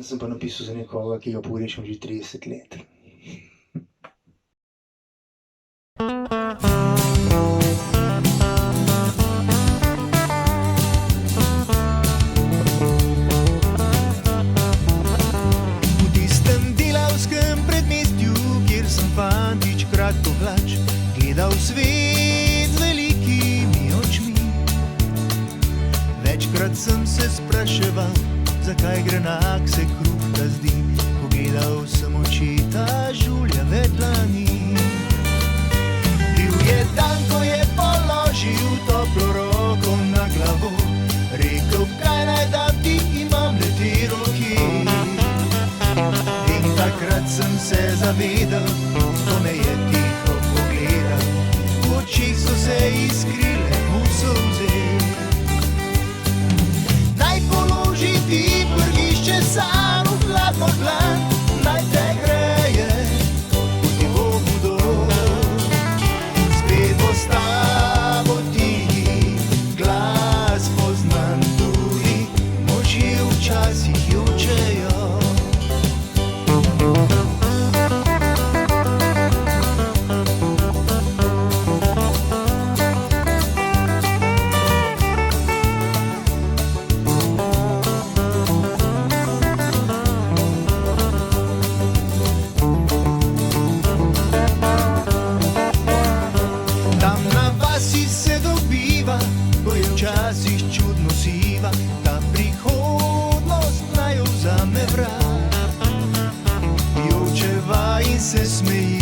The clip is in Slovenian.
Sem pa napisal za nekoga, ki ga pogrešam že 30 let. V tistem delavskem predmestju, kjer sem fantič kratkohlač, gledal svet z velikimi očmi. Večkrat sem se spraševal, zakaj grenak se kruhta zdi. Pogledal sem očeta žulja vetlani. Bil je dan, ko je položil toplo roko na glavo, rekel, kaj naj da ti, imam le te roke. In takrat sem se zavedal, ko me je tiho pogledal, v očih so se iskrile v solze. Naj položi ti prgišče sam v hladno dlan, naj te greje, ko ti bo hudo. Spet bo s tabo tihi glas poznan tudi, možje včasih jočejo. Tam na vasi se dobiva, ko je včasih čudno siva, ta prihodnost naj jo vzame vrat. Jočeva in se smeji.